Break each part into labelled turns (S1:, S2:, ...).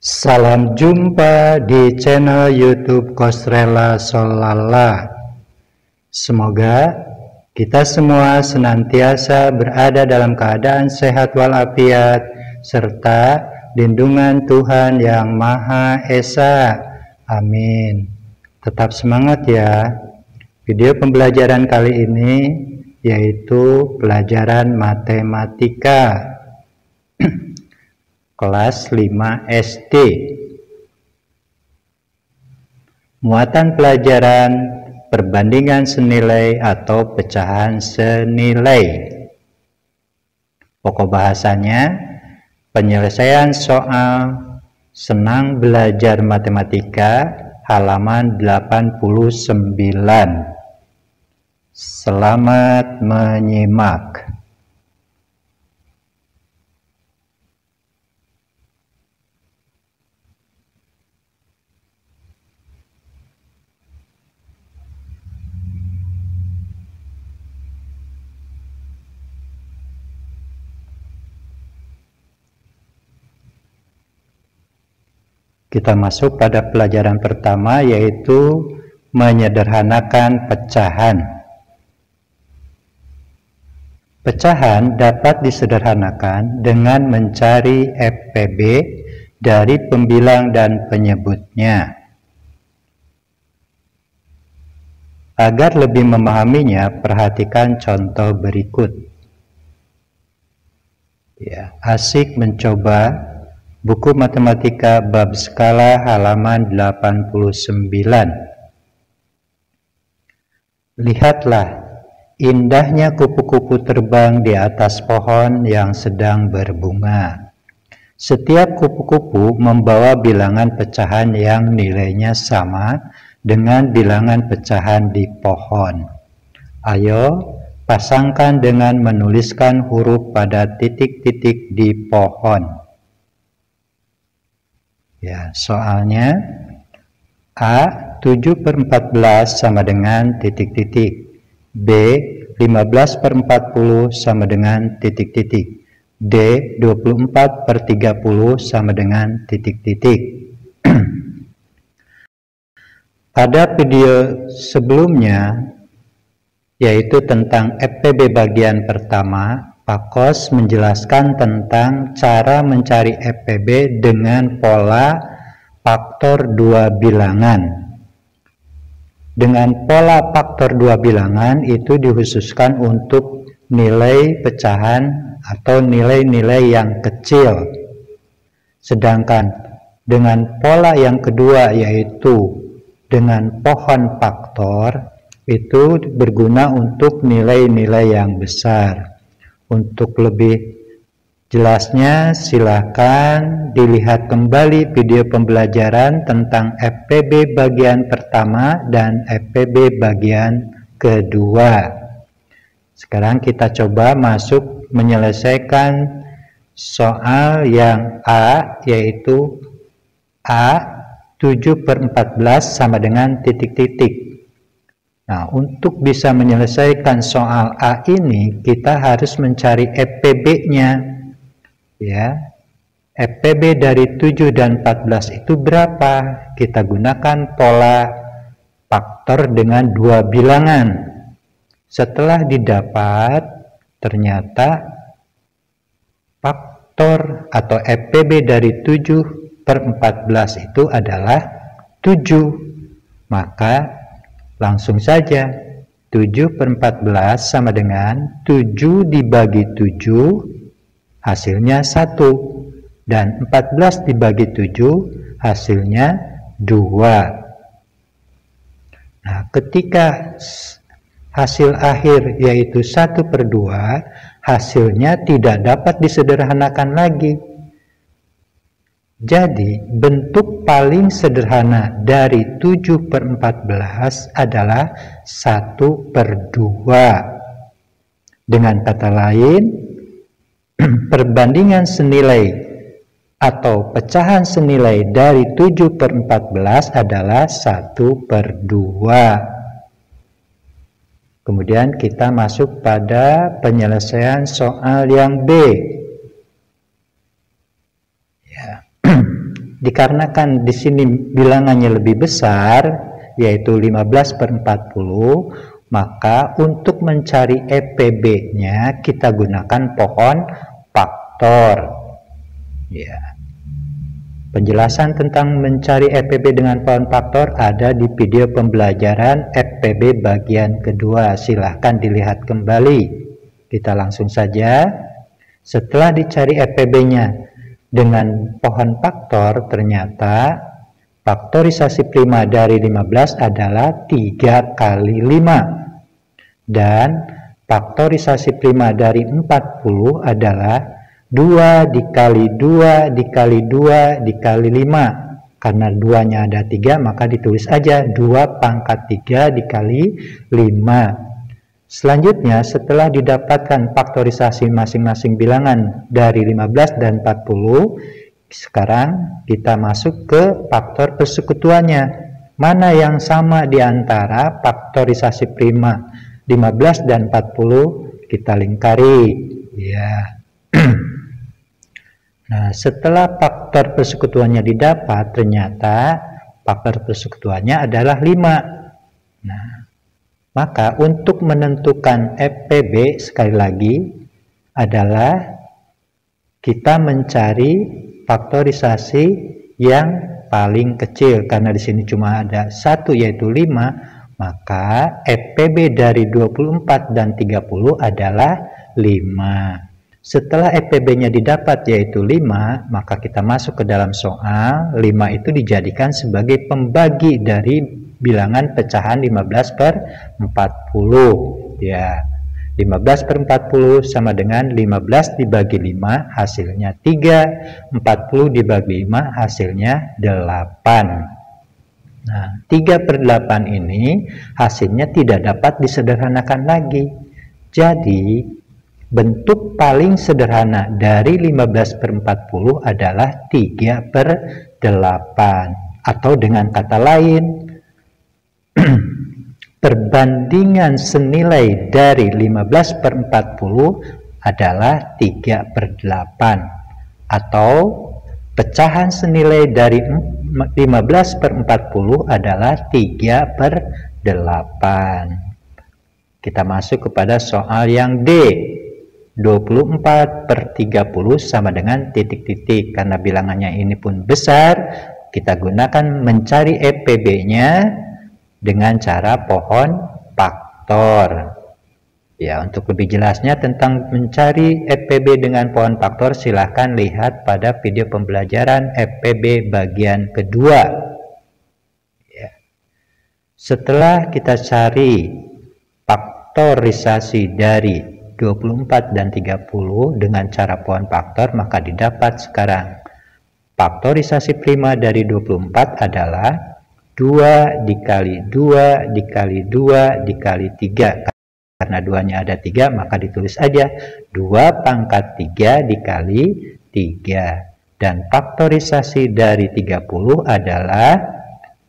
S1: Salam jumpa di channel YouTube Kosrela Solala. Semoga kita semua senantiasa berada dalam keadaan sehat walafiat serta lindungan Tuhan Yang Maha Esa. Amin. Tetap semangat ya. Video pembelajaran kali ini yaitu pelajaran matematika kelas 5 SD. Muatan pelajaran perbandingan senilai atau pecahan senilai. Pokok bahasanya penyelesaian soal senang belajar matematika halaman 89. Selamat menyimak. Kita masuk pada pelajaran pertama, yaitu menyederhanakan pecahan. Pecahan dapat disederhanakan dengan mencari FPB dari pembilang dan penyebutnya. Agar lebih memahaminya, perhatikan contoh berikut. Ya, asik mencoba. Buku Matematika Bab Skala halaman 89. Lihatlah, indahnya kupu-kupu terbang di atas pohon yang sedang berbunga. Setiap kupu-kupu membawa bilangan pecahan yang nilainya sama dengan bilangan pecahan di pohon. Ayo, pasangkan dengan menuliskan huruf pada titik-titik di pohon. Ya, soalnya A 7/14 sama dengan titik-titik, B 15/40 sama dengan titik-titik, D 24/30 sama dengan titik-titik. Pada video sebelumnya, yaitu tentang FPB bagian pertama, Pak Kos menjelaskan tentang cara mencari FPB dengan pola faktor dua bilangan. Dengan pola faktor dua bilangan itu dikhususkan untuk nilai pecahan atau nilai-nilai yang kecil. Sedangkan dengan pola yang kedua, yaitu dengan pohon faktor, itu berguna untuk nilai-nilai yang besar. Untuk lebih jelasnya, silakan dilihat kembali video pembelajaran tentang FPB bagian pertama dan FPB bagian kedua. Sekarang kita coba masuk menyelesaikan soal yang A, yaitu A 7/14 sama dengan titik-titik. Nah, untuk bisa menyelesaikan soal A ini, kita harus mencari FPB-nya. Ya, FPB dari 7 dan 14 itu berapa? Kita gunakan pola faktor dengan dua bilangan. Setelah didapat, ternyata faktor atau FPB dari 7/14 itu adalah 7. Maka langsung saja 7/14 sama dengan 7 dibagi 7 hasilnya 1, dan 14 dibagi 7 hasilnya 2. Nah, ketika hasil akhir yaitu 1/2, hasilnya tidak dapat disederhanakan lagi. Jadi, bentuk paling sederhana dari 7/14 adalah 1/2. Dengan kata lain, perbandingan senilai atau pecahan senilai dari 7/14 adalah 1/2. Kemudian kita masuk pada penyelesaian soal yang B. dikarenakan di sini bilangannya lebih besar, yaitu 15/40, maka untuk mencari EPB-nya kita gunakan pohon faktor. Ya. Penjelasan tentang mencari EPB dengan pohon faktor ada di video pembelajaran EPB bagian kedua. Silahkan dilihat kembali. Kita langsung saja. Setelah dicari EPB-nya dengan pohon faktor, ternyata faktorisasi prima dari 15 adalah 3 kali 5. Dan faktorisasi prima dari 40 adalah 2 dikali 2 dikali 2 dikali 5. Karena 2-nya ada 3, maka ditulis aja 2 pangkat 3 dikali 5. Selanjutnya, setelah didapatkan faktorisasi masing-masing bilangan dari 15 dan 40, sekarang kita masuk ke faktor persekutuannya. Mana yang sama di antara faktorisasi prima 15 dan 40? Kita lingkari. Ya. Nah, setelah faktor persekutuannya didapat, ternyata faktor persekutuannya adalah 5. Nah, maka untuk menentukan EPB sekali lagi adalah kita mencari faktorisasi yang paling kecil. Karena di sini cuma ada 1 yaitu 5, maka EPB dari 24 dan 30 adalah 5. Setelah EPB-nya didapat yaitu 5, maka kita masuk ke dalam soal. 5 itu dijadikan sebagai pembagi dari bilangan pecahan 15/40. Ya, 15/40 sama dengan 15 dibagi 5 hasilnya 3, 40 dibagi 5 hasilnya 8. Nah, 3/8 ini hasilnya tidak dapat disederhanakan lagi. Jadi, bentuk paling sederhana dari 15/40 adalah 3/8. Atau dengan kata lain, perbandingan senilai dari 15/40 adalah 3/8. Atau pecahan senilai dari 15/40 adalah 3/8. Kita masuk kepada soal yang D. 24/30 sama dengan titik-titik. Karena bilangannya ini pun besar, kita gunakan mencari EPB-nya dengan cara pohon faktor. Ya, untuk lebih jelasnya tentang mencari EPB dengan pohon faktor, silahkan lihat pada video pembelajaran EPB bagian kedua. Ya. Setelah kita cari faktorisasi dari 24 dan 30 dengan cara pohon faktor, maka didapat sekarang faktorisasi prima dari 24 adalah 2 dikali 2 dikali 2 dikali 3. Karena 2-nya ada 3, maka ditulis aja 2 pangkat 3 dikali 3. Dan faktorisasi dari 30 adalah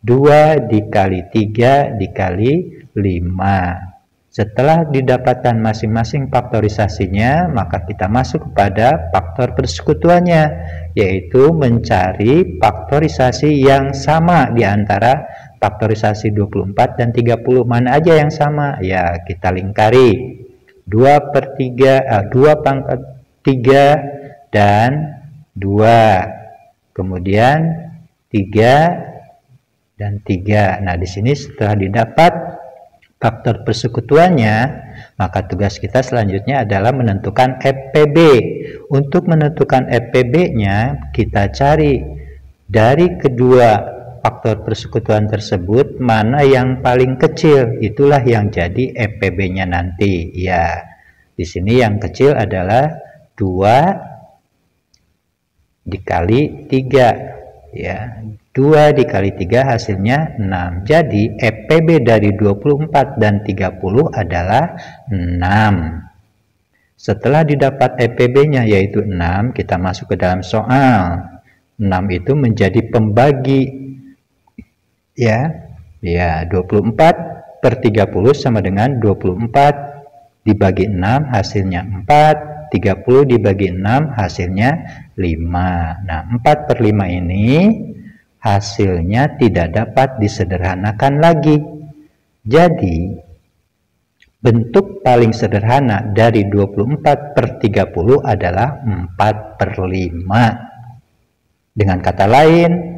S1: 2 dikali 3 dikali 5. Setelah didapatkan masing-masing faktorisasinya, maka kita masuk kepada faktor persekutuannya, yaitu mencari faktorisasi yang sama di antara faktorisasi 24 dan 30. Mana aja yang sama? Ya, kita lingkari. 2 pangkat 3 dan 2. Kemudian 3 dan 3. Nah, di sini setelah didapat faktor persekutuannya, maka tugas kita selanjutnya adalah menentukan EPB. Untuk menentukan EPB-nya, kita cari dari kedua faktor persekutuan tersebut mana yang paling kecil, itulah yang jadi EPB-nya nanti. Ya, di sini yang kecil adalah 2 dikali 3. Ya, 2 dikali 3 hasilnya 6. Jadi EPB dari 24 dan 30 adalah 6. Setelah didapat EPB-nya yaitu 6, kita masuk ke dalam soal. 6 itu menjadi pembagi. Ya, 24/30 sama dengan 24 dibagi 6 hasilnya 4. 30 dibagi 6 hasilnya 5. Nah, 4/5 ini hasilnya tidak dapat disederhanakan lagi. Jadi, bentuk paling sederhana dari 24/30 adalah 4/5. Dengan kata lain,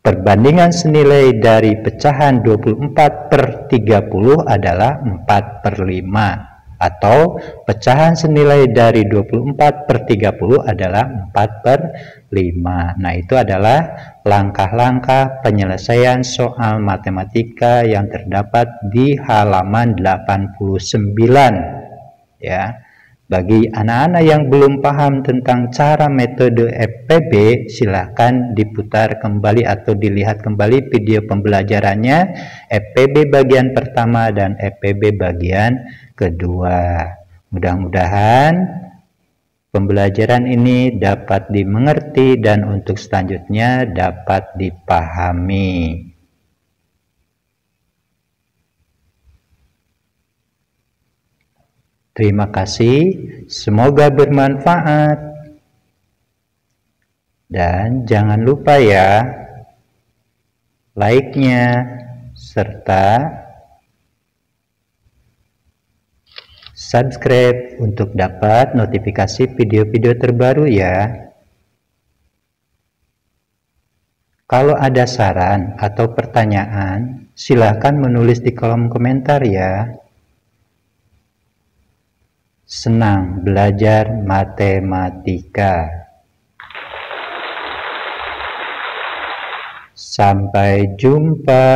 S1: perbandingan senilai dari pecahan 24/30 adalah 4/5. Atau pecahan senilai dari 24/30 adalah 4/5. Nah, itu adalah langkah-langkah penyelesaian soal matematika yang terdapat di halaman 89. Ya. Bagi anak-anak yang belum paham tentang cara metode FPB, silahkan diputar kembali atau dilihat kembali video pembelajarannya FPB bagian pertama dan FPB bagian kedua. Mudah-mudahan pembelajaran ini dapat dimengerti dan untuk selanjutnya dapat dipahami. Terima kasih, semoga bermanfaat. Dan jangan lupa ya, like-nya, serta subscribe untuk dapat notifikasi video-video terbaru ya. Kalau ada saran atau pertanyaan, silahkan menulis di kolom komentar ya. Senang belajar matematika. Sampai jumpa.